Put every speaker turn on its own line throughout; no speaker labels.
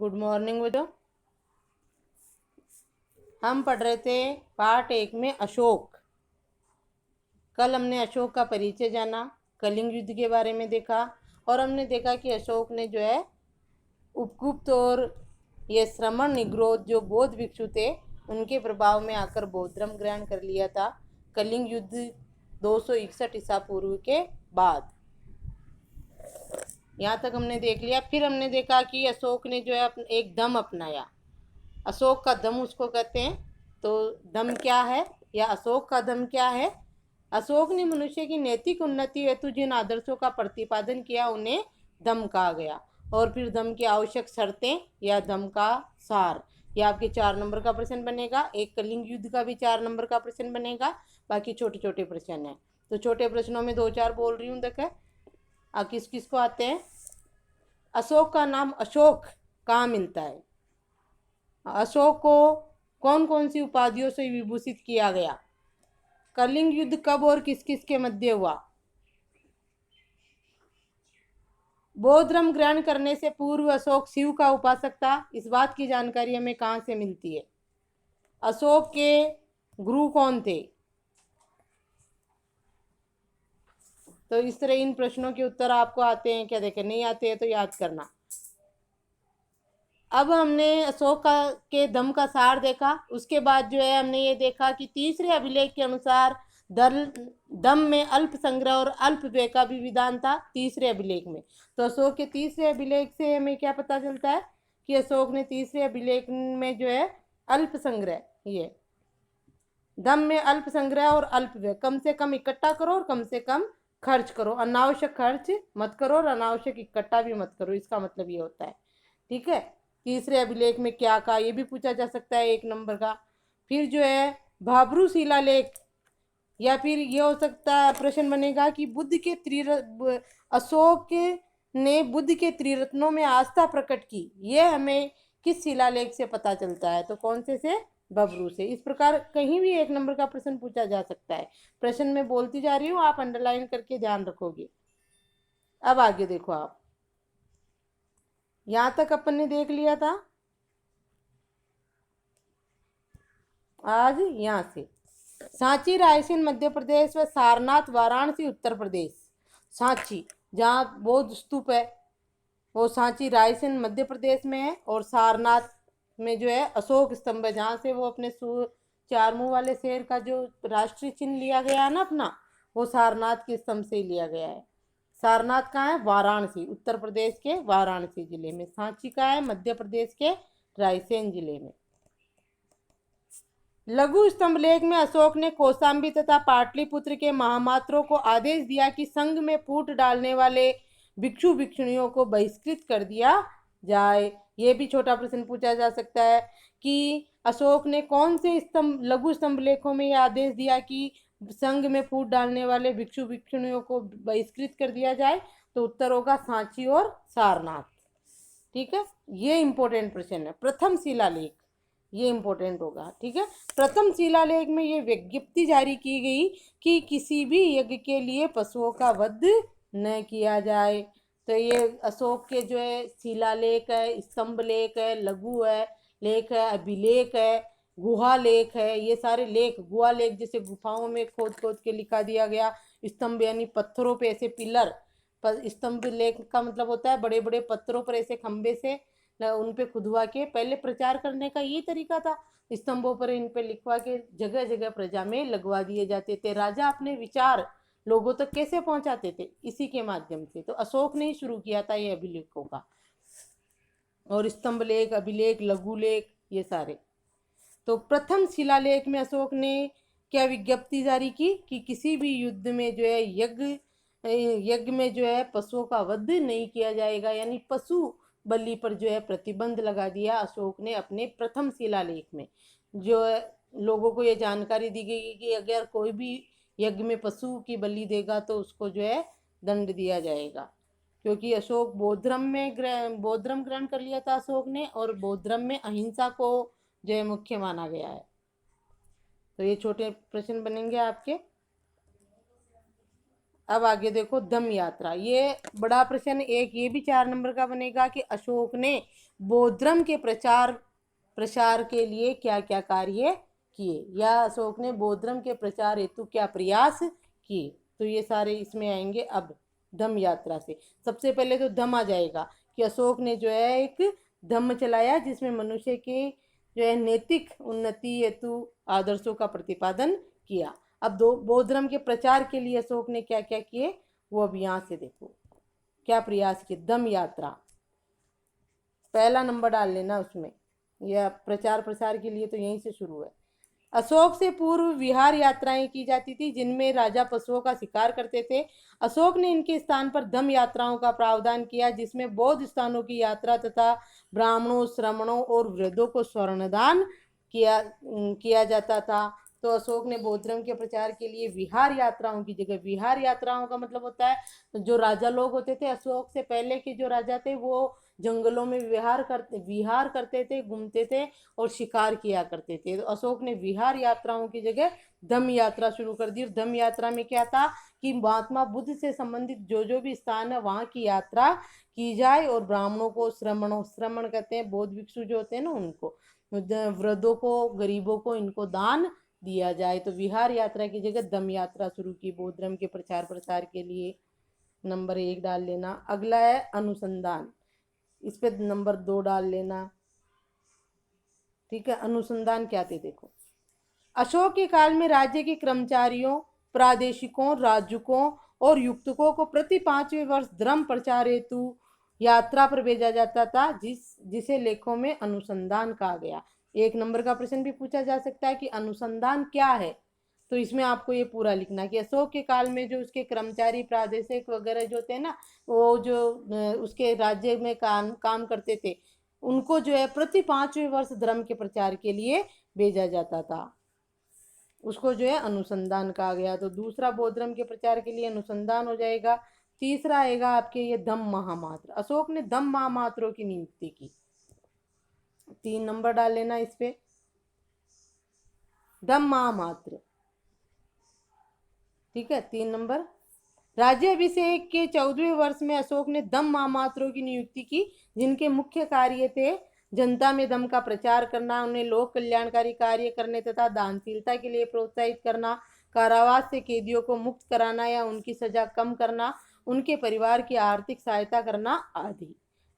Good morning बच्चों। हम पढ़ रहे थे पार्ट 1 में अशोक। कल हमने अशोक का परिचय जाना, कलिंग युद्ध के बारे में देखा और हमने देखा कि अशोक ने जो है उपगुप्त और ये श्रमण निग्रोध जो बौद्ध भिक्षु थे उनके प्रभाव में आकर बौद्ध धर्म ग्रहण कर लिया था कलिंग युद्ध 261 ईसा पूर्व के बाद। यहाँ तक हमने देख लिया। फिर हमने देखा कि अशोक ने जो है एक दम अपनाया। अशोक का दम उसको कहते हैं। तो दम क्या है या अशोक का दम क्या है? अशोक ने मनुष्य की नैतिक उन्नति हेतु जिन आदर्शों का प्रतिपादन किया उन्हें दम कहा गया। और फिर दम की आवश्यक शर्तें या दम का सार, यह आपके 4 नंबर का प्रश्न बनेगा। एक कलिंग युद्ध का भी 4 नंबर का प्रश्न बनेगा, बाकी छोटे छोटे प्रश्न हैं। तो छोटे प्रश्नों में 2-4 बोल रही हूँ। देखें किस किस को आते हैं। अशोक का नाम अशोक कहाँ मिलता है? अशोक को कौन कौन सी उपाधियों से विभूषित किया गया? कलिंग युद्ध कब और किस किस के मध्य हुआ? बौद्ध धर्म ग्रहण करने से पूर्व अशोक शिव का उपासक था। इस बात की जानकारी हमें कहाँ से मिलती है? अशोक के गुरु कौन थे? तो इस तरह इन प्रश्नों के उत्तर आपको आते हैं क्या? देखें, नहीं आते हैं तो याद करना। अब हमने अशोक के दम का सार देखा। उसके बाद जो है हमने ये देखा कि तीसरे अभिलेख के अनुसार दम में अल्प संग्रह और अल्प व्यय का भी विधान था तीसरे अभिलेख में। तो अशोक के तीसरे अभिलेख से हमें क्या पता चलता है कि अशोक ने तीसरे अभिलेख में जो है अल्प संग्रह, ये दम में अल्प संग्रह और अल्प व्यय, कम से कम इकट्ठा करो और कम से कम खर्च करो। अनावश्यक खर्च मत करो और अनावश्यक इकट्ठा भी मत करो, इसका मतलब ये होता है। ठीक है, तीसरे अभिलेख में क्या कहा ये भी पूछा जा सकता है 1 नंबर का। फिर जो है भाब्रू शिलालेख, या फिर ये हो सकता है प्रश्न बनेगा कि बुद्ध के अशोक ने बुद्ध के त्रिरत्नों में आस्था प्रकट की, ये हमें किस शिलालेख से पता चलता है? तो कौन से बबरू से। इस प्रकार कहीं भी 1 नंबर का प्रश्न पूछा जा सकता है। प्रश्न में बोलती जा रही हूँ, आप अंडरलाइन करके ध्यान रखोगे। अब आगे देखो आप, यहां तक अपन ने देख लिया था आज। यहाँ से सांची रायसेन मध्य प्रदेश व सारनाथ वाराणसी उत्तर प्रदेश। सांची जहाँ बौद्ध स्तूप है वो सांची रायसेन मध्य प्रदेश में है, और सारनाथ में जो है अशोक स्तंभ है, जहाँ से वो अपने 4 मुंह वाले शेर का जो राष्ट्रीय चिन्ह लिया गया है ना अपना, वो सारनाथ के स्तंभ से लिया गया है। सारनाथ कहाँ है? वाराणसी, उत्तर प्रदेश के वाराणसी जिले में। सांची का है मध्य प्रदेश के रायसेन जिले में। लघु स्तंभलेख में अशोक ने कौशाम्बी तथा पाटलिपुत्र के महामात्रों को आदेश दिया कि संघ में फूट डालने वाले भिक्षु भिक्षुणियों को बहिष्कृत कर दिया जाए। ये भी छोटा प्रश्न पूछा जा सकता है कि अशोक ने कौन से लघु स्तंभलेखों में यह आदेश दिया कि संघ में फूट डालने वाले भिक्षु भिक्षुणियों को बहिष्कृत कर दिया जाए? तो उत्तर होगा सांची और सारनाथ। ठीक है, ये इंपॉर्टेंट प्रश्न है। प्रथम शिलालेख, ये इंपॉर्टेंट होगा। ठीक है, प्रथम शिलालेख में ये विज्ञप्ति जारी की गई कि किसी भी यज्ञ के लिए पशुओं का वध न किया जाए। तो ये अशोक के जो है शिलालेख है, स्तंभलेख है, लघु है लेख है, अभिलेख है, गुहा लेख है, ये सारे लेख। गुहा लेख जैसे गुफाओं में खोद खोद के लिखा दिया गया, स्तंभ यानी पत्थरों पे ऐसे पिलर। स्तंभ लेख का मतलब होता है बड़े बड़े पत्थरों पर ऐसे खंबे से उन पे खुदवा के, पहले प्रचार करने का ये तरीका था, स्तंभों पर इन पे लिखवा के जगह जगह प्रजा में लगवा दिए जाते थे। राजा अपने विचार लोगों तक कैसे पहुंचाते थे? इसी के माध्यम से। तो अशोक ने ही शुरू किया था ये अभिलेखों का, और स्तंभ लेख, अभिलेख, लघु लेख, ये सारे। तो प्रथम शिलालेख में अशोक ने क्या विज्ञप्ति जारी की कि किसी भी युद्ध में जो है यज्ञ में जो है पशुओं का वध नहीं किया जाएगा, यानी पशु बलि पर जो है प्रतिबंध लगा दिया अशोक ने अपने प्रथम शिलालेख में। जो लोगों को ये जानकारी दी गई कि अगर कोई भी यज्ञ में पशु की बलि देगा तो उसको जो है दंड दिया जाएगा, क्योंकि अशोक बौद्ध धर्म ग्रहण कर लिया था अशोक ने, और बौद्ध धर्म में अहिंसा को जो है मुख्य माना गया है। तो ये छोटे प्रश्न बनेंगे आपके। अब आगे देखो दम यात्रा, ये बड़ा प्रश्न एक ये भी 4 नंबर का बनेगा कि अशोक ने बौद्ध धर्म के प्रचार प्रसार के लिए क्या क्या कार्य किए, या अशोक ने बौद्ध धर्म के प्रचार हेतु क्या प्रयास किए। तो ये सारे इसमें आएंगे। अब धम्म यात्रा से सबसे पहले तो धम्म आ जाएगा कि अशोक ने जो है एक धम्म चलाया जिसमें मनुष्य के जो है नैतिक उन्नति हेतु आदर्शों का प्रतिपादन किया। अब दो बौद्ध धर्म के प्रचार के लिए अशोक ने क्या क्या किए वो अब यहाँ से देखो क्या प्रयास किए। धम्म यात्रा पहला नंबर डाल लेना उसमें, यह प्रचार प्रसार के लिए तो यहीं से शुरू है। अशोक से पूर्व विहार यात्राएं की जाती थी जिनमें राजा पशुओं का शिकार करते थे। अशोक ने इनके स्थान पर धम्म यात्राओं का प्रावधान किया जिसमें बौद्ध स्थानों की यात्रा तथा ब्राह्मणों, श्रमणों और वृद्धों को स्वर्णदान किया जाता था। तो अशोक ने बौद्ध धर्म के प्रचार के लिए विहार यात्राओं की जगह, विहार यात्राओं का मतलब होता है जो राजा लोग होते थे, अशोक से पहले के जो राजा थे वो जंगलों में विहार करते थे, घूमते थे और शिकार किया करते थे। तो अशोक ने विहार यात्राओं की जगह धम्म यात्रा शुरू कर दी। और धम्म यात्रा में क्या था कि महात्मा बुद्ध से संबंधित जो जो भी स्थान है वहाँ की यात्रा की जाए और ब्राह्मणों को, श्रमण कहते हैं बौद्ध भिक्षु जो होते हैं ना उनको, वृद्धों को, गरीबों को, इनको दान दिया जाए। तो विहार यात्रा की जगह धम्म यात्रा शुरू की बौद्ध धर्म के प्रचार प्रसार के लिए। नंबर 1 डाल लेना। अगला है अनुसंधान, इस पे नंबर 2 डाल लेना। ठीक है, अनुसंधान क्या थे देखो। अशोक के काल में राज्य के कर्मचारियों, प्रादेशिकों, राजकों और युक्तकों को प्रति 5वें वर्ष धर्म प्रचार हेतु यात्रा पर भेजा जाता था जिसे लेखों में अनुसंधान कहा गया। 1 नंबर का प्रश्न भी पूछा जा सकता है कि अनुसंधान क्या है। तो इसमें आपको ये पूरा लिखना कि अशोक के काल में जो उसके कर्मचारी, प्रादेशिक वगैरह जो थे ना, वो जो उसके राज्य में काम करते थे उनको जो है प्रति 5वें वर्ष धर्म के प्रचार के लिए भेजा जाता था, उसको जो है अनुसंधान कहा गया। तो दूसरा बौद्ध धर्म के प्रचार के लिए अनुसंधान हो जाएगा। तीसरा आएगा आपके ये धम्म महामात्र, अशोक ने धम्म महामात्रों की नियुक्ति की। 3 नंबर डाल लेना इस पे, धम्म महामात्र। ठीक है, 3 नंबर। राज्याभिषेक के 14वें वर्ष में अशोक ने धम्म महामात्रों की नियुक्ति की जिनके मुख्य कार्य थे जनता में धम्म का प्रचार करना, उन्हें लोक कल्याणकारी कार्य करने तथा दानशीलता के लिए प्रोत्साहित करना, कारावास से कैदियों को मुक्त कराना या उनकी सजा कम करना, उनके परिवार की आर्थिक सहायता करना आदि।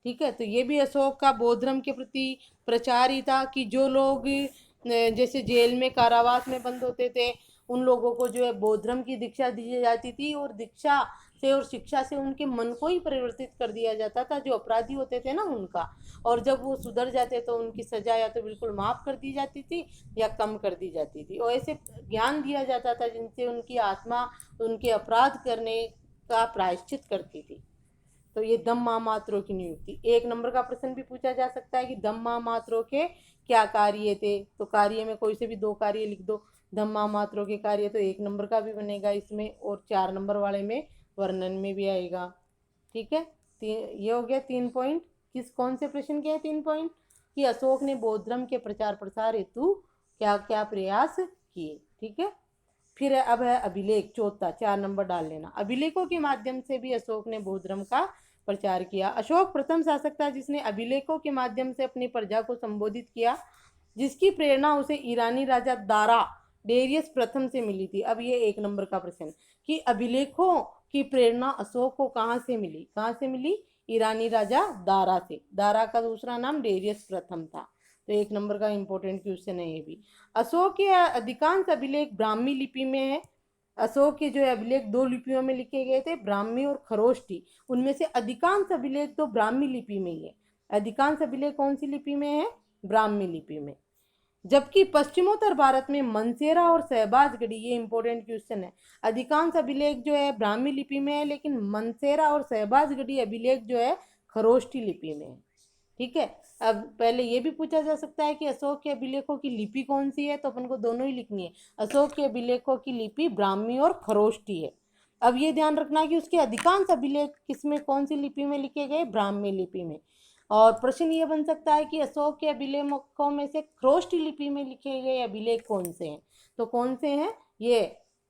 ठीक है, तो ये भी अशोक का बौद्ध धर्म के प्रति प्रचार ही था कि जो लोग जैसे जेल में, कारावास में बंद होते थे उन लोगों को जो है बौद्ध धर्म की दीक्षा दी जाती थी और दीक्षा से और शिक्षा से उनके मन को ही परिवर्तित कर दिया जाता था, जो अपराधी होते थे ना उनका। और जब वो सुधर जाते तो उनकी सजा या तो बिल्कुल माफ़ कर दी जाती थी या कम कर दी जाती थी, और ऐसे ज्ञान दिया जाता था जिनसे उनकी आत्मा उनके अपराध करने का प्रायश्चित करती थी। तो ये धम्म महामात्रों की नियुक्ति। 1 नंबर का प्रश्न भी पूछा जा सकता है कि धम्म महामात्रों के क्या कार्य थे। तो कार्य में कोई से भी 2 कार्य लिख दो। धम्म महामात्रों के कार्य तो 1 नंबर का भी बनेगा इसमें, और 4 नंबर वाले में वर्णन में भी आएगा। ठीक है, ये हो गया 3 पॉइंट। कौन से प्रश्न के हैं 3 पॉइंट कि अशोक ने बौद्ध धर्म के प्रचार प्रसार हेतु क्या क्या प्रयास किए। ठीक है, फिर अब है अभिलेख, चौथा, 4 नंबर डाल लेना। अभिलेखों के माध्यम से भी अशोक ने बौद्ध धर्म का प्रचार किया। अशोक प्रथम शासक था जिसने अभिलेखों के माध्यम से अपनी प्रजा को संबोधित किया, जिसकी प्रेरणा उसे ईरानी राजा दारा डेरियस प्रथम से मिली थी। अब ये 1 नंबर का प्रश्न कि अभिलेखों की प्रेरणा अशोक को कहाँ से मिली, कहाँ से मिली? ईरानी राजा दारा से। दारा का दूसरा नाम डेरियस प्रथम था। तो 1 नंबर का इंपॉर्टेंट क्वेश्चन है ये भी। अशोक के अधिकांश अभिलेख ब्राह्मी लिपि में है। अशोक के जो अभिलेख 2 लिपियों में लिखे गए थे, ब्राह्मी और खरोष्टी। उनमें से अधिकांश अभिलेख तो ब्राह्मी लिपि में ही है। अधिकांश अभिलेख कौन सी लिपि में है? ब्राह्मी लिपि में। जबकि पश्चिमोत्तर भारत में मनसेरा और सहबाजगढ़ी, ये इंपॉर्टेंट क्वेश्चन है, अधिकांश अभिलेख जो है ब्राह्मी लिपि में है लेकिन मनसेरा और सहबाजगढ़ी अभिलेख जो है खरोष्टी लिपि में है। ठीक है, अब पहले ये भी पूछा जा सकता है कि अशोक के अभिलेखों की लिपि कौन सी है, तो अपन को दोनों ही लिखनी है। अशोक के अभिलेखों की लिपि ब्राह्मी और खरोष्टी है। अब ये ध्यान रखना कि उसके अधिकांश अभिलेख किसमें, कौन सी लिपि में लिखे गए? ब्राह्मी लिपि में। और प्रश्न ये बन सकता है कि अशोक के अभिलेखों में से खरोष्टी लिपि में लिखे गए अभिलेख कौन से हैं? तो कौन से हैं? ये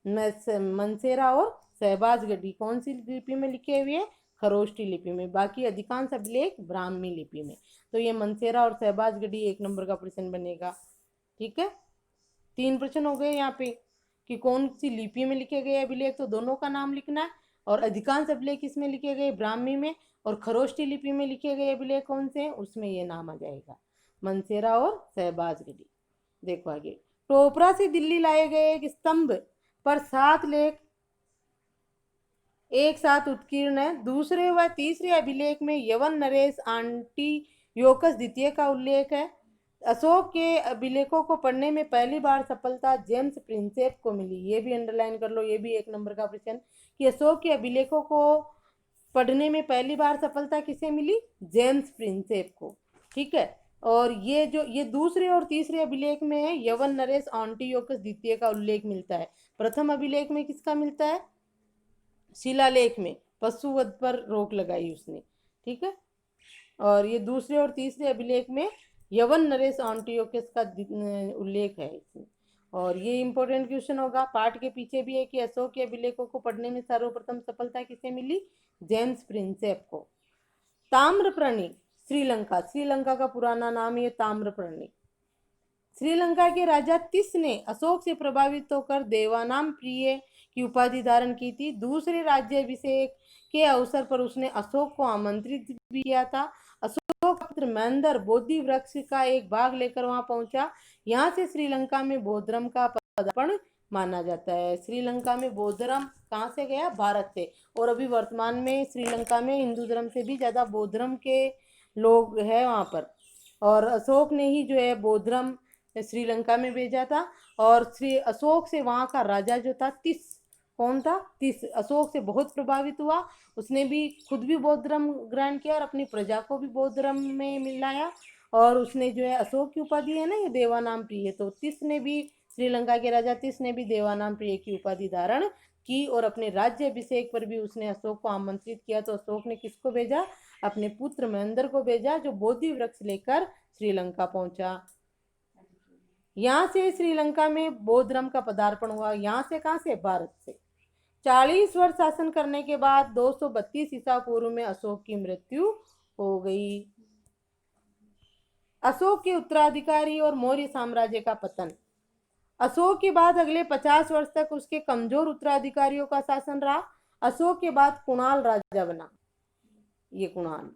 मनसेरा और सहबाजगढ़ी कौन सी लिपि में लिखे हुए हैं? खरोष्टी लिपि में। बाकी अधिकांश अभिलेख ब्राह्मी लिपि में। तो ये मनसेरा और सहबाजगढ़ी 1 नंबर का प्रश्न बनेगा। ठीक है, 3 प्रश्न हो गए यहाँ पे कि कौन सी लिपि में लिखे गए अभिलेख, तो दोनों का नाम लिखना है। और अधिकांश अभिलेख किसमें लिखे गए? ब्राह्मी में। और खरोष्टी लिपि में लिखे गए अभिलेख कौन से हैं? उसमें ये नाम आ जाएगा, मनसेरा और सहबाजगढ़ी। देखो आगे, टोपरा से दिल्ली लाए गए एक स्तंभ पर 7 लेख एक साथ उत्कीर्ण है। दूसरे व तीसरे अभिलेख में यवन नरेश आंटियोकस द्वितीय का उल्लेख है। अशोक के अभिलेखों को पढ़ने में पहली बार सफलता जेम्स प्रिंसेप को मिली। ये भी अंडरलाइन कर लो, ये भी 1 नंबर का प्रश्न कि अशोक के अभिलेखों को पढ़ने में पहली बार सफलता किसे मिली? जेम्स प्रिंसेप को। ठीक है, और ये दूसरे और तीसरे अभिलेख में है यवन नरेश आंटियोकस द्वितीय का उल्लेख मिलता है। प्रथम अभिलेख में किसका मिलता है? शिलालेख में पशुवध पर रोक लगाई उसने। ठीक है, और ये दूसरे और तीसरे अभिलेख में यवन नरेश आंटियोकस का उल्लेख है इसमें। और ये इंपॉर्टेंट क्वेश्चन होगा, पाठ के पीछे भी है कि अशोक के अभिलेखों को पढ़ने में सर्वप्रथम सफलता किसे मिली? जेम्स प्रिंसेप को। ताम्रपर्णी श्रीलंका, श्रीलंका का पुराना नाम है ताम्रपर्णी। श्रीलंका के राजा तिस ने अशोक से प्रभावित होकर देवानाम प्रिय की उपाधि धारण की थी। दूसरे राज्याभिषेक के अवसर पर उसने अशोक को आमंत्रित भी किया था। अशोक का पुत्र महेंद्र बोधि वृक्ष का एक भाग लेकर वहां पहुंचा। यहाँ से श्रीलंका में बौद्ध धर्म का पदार्पण माना जाता है। श्रीलंका में बौद्ध धर्म कहाँ से गया? भारत से। और अभी वर्तमान में श्रीलंका में हिंदू धर्म से भी ज्यादा बौद्ध धर्म के लोग हैं वहां पर। और अशोक ने ही जो है बौद्ध धर्म श्रीलंका में भेजा था। और श्री अशोक से वहाँ का राजा जो था तिस, कौन था? तिस अशोक से बहुत प्रभावित हुआ। उसने भी खुद भी बौद्ध धर्म ग्रहण किया और अपनी प्रजा को भी बौद्ध धर्म में मिलाया। और उसने जो है अशोक की उपाधि है ना ये देवानाम प्रिय, तो तिस ने भी, श्रीलंका के राजा तिस ने भी देवानाम प्रिय की उपाधि धारण की। और अपने राज्य अभिषेक पर भी उसने अशोक को आमंत्रित किया। तो अशोक ने किसको भेजा? अपने पुत्र महेंद्र को भेजा, जो बोधि वृक्ष लेकर श्रीलंका पहुंचा। यहाँ से श्रीलंका में बौद्ध धर्म का पदार्पण हुआ। यहाँ से कहाँ से? भारत से। 40 वर्ष शासन करने के बाद 232 ईसा पूर्व में अशोक की मृत्यु हो गई। अशोक के उत्तराधिकारी और मौर्य साम्राज्य का पतन। अशोक के बाद अगले 50 वर्ष तक उसके कमजोर उत्तराधिकारियों का शासन रहा। अशोक के बाद कुणाल राजा बना। ये कुणाल,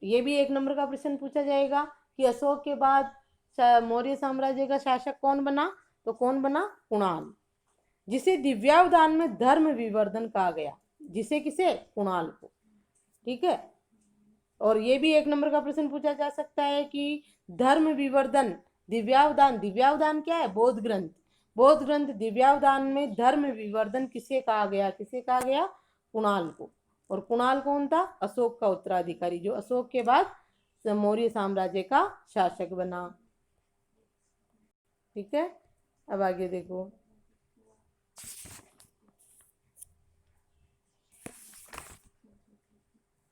ये भी 1 नंबर का प्रश्न पूछा जाएगा कि अशोक के बाद मौर्य साम्राज्य का शासक कौन बना? तो कौन बना? कुणाल, जिसे दिव्यावदान में धर्म विवर्धन कहा गया। जिसे किसे? कुणाल को। ठीक है, और ये भी 1 नंबर का प्रश्न पूछा जा सकता है कि धर्म विवर्धन, दिव्यावदान, दिव्यावदान क्या है? बौद्ध ग्रंथ। बौद्ध ग्रंथ दिव्यावदान में धर्म विवर्धन किसे कहा गया? किसे कहा गया? कुणाल को। और कुणाल कौन था? अशोक का उत्तराधिकारी, जो अशोक के बाद मौर्य साम्राज्य का शासक बना। ठीक है, अब आगे देखो,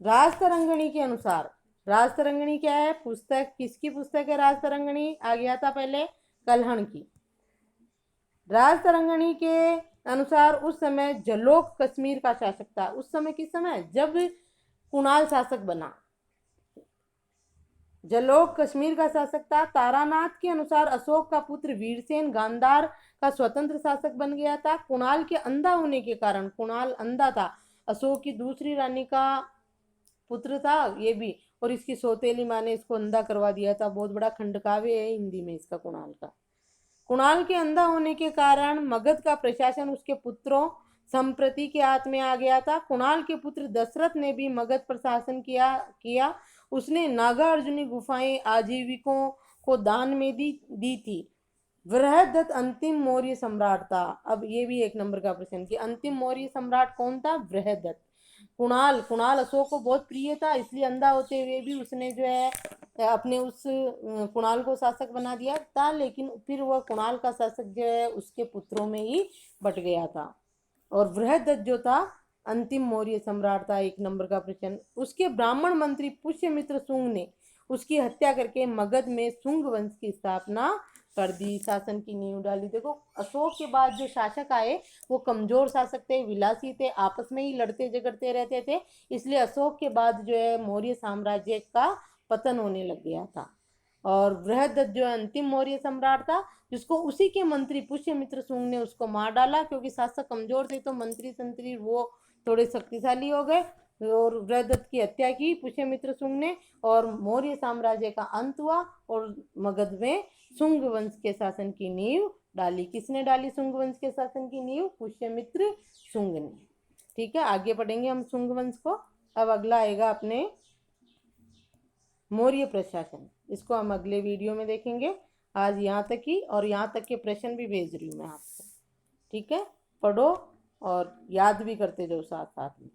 राजतरंगिणी के अनुसार, राजतरंगिणी क्या है? पुस्तक, किसकी पुस्तक है राजतरंगिणी? आ गया था पहले, कल्हण की। राजतरंगिणी के अनुसार उस समय जलोक कश्मीर का शासक था। उस समय किस समय? जब कुणाल शासक बना, जलोक कश्मीर का शासक था। तारानाथ के अनुसार अशोक का पुत्र वीरसेन गांधार का स्वतंत्र शासक बन गया था। कुणाल के अंधा होने के कारण, कुणाल अंधा था, अशोक की दूसरी रानी का पुत्र था ये भी, और इसकी सौतेली माँ ने इसको अंधा करवा दिया था। बहुत बड़ा खंडकाव्य है हिंदी में इसका, कुणाल का। कुणाल के अंधा होने के कारण मगध का प्रशासन उसके पुत्रों संप्रति के हाथ में आ गया था। कुणाल के पुत्र दशरथ ने भी मगध पर शासन किया। उसने नागार्जुनी गुफाएं आजीविकों को दान में दी थी। बृहदत्त अंतिम मौर्य सम्राट था। अब ये भी 1 नंबर का प्रश्न कि अंतिम मौर्य सम्राट कौन था? बृहदत्त। कुणाल अशोक को बहुत प्रिय था, इसलिए अंधा होते हुए भी उसने जो है अपने उस कुणाल को शासक बना दिया था। लेकिन फिर वह कुणाल का शासक जो है उसके पुत्रों में ही बट गया था। और बृहदत्त जो था अंतिम मौर्य सम्राट था। 1 नंबर का प्रश्न। उसके ब्राह्मण मंत्री पुष्यमित्र शुंग ने उसकी हत्या करके मगध में शुंग वंश की स्थापना कर दी, शासन की नींव डाली। देखो अशोक के बाद जो शासक आए वो कमजोर शासक थे, विलासी थे, आपस में ही लड़ते झगड़ते रहते थे, इसलिए अशोक के बाद जो है मौर्य साम्राज्य का पतन होने लग गया था। और बृहदत्त जो अंतिम मौर्य सम्राट था, जिसको उसी के मंत्री पुष्यमित्र शुंग ने उसको मार डाला, क्योंकि शासक कमजोर थे तो मंत्री संतरी वो थोड़े शक्तिशाली हो गए, और बृहदत्त की हत्या की पुष्यमित्र शुंग ने, और मौर्य साम्राज्य का अंत हुआ, और मगध में शुंग वंश के शासन की नींव डाली। किसने डाली शुंग वंश के शासन की नींव? पुष्यमित्र शुंग ने। ठीक है, आगे पढ़ेंगे हम शुंग वंश को। अब अगला आएगा अपने मौर्य प्रशासन, इसको हम अगले वीडियो में देखेंगे। आज यहाँ तक ही, और यहाँ तक के प्रश्न भी भेज रही हूँ मैं आपको। ठीक है, पढ़ो और याद भी करते जाओ साथ साथ में।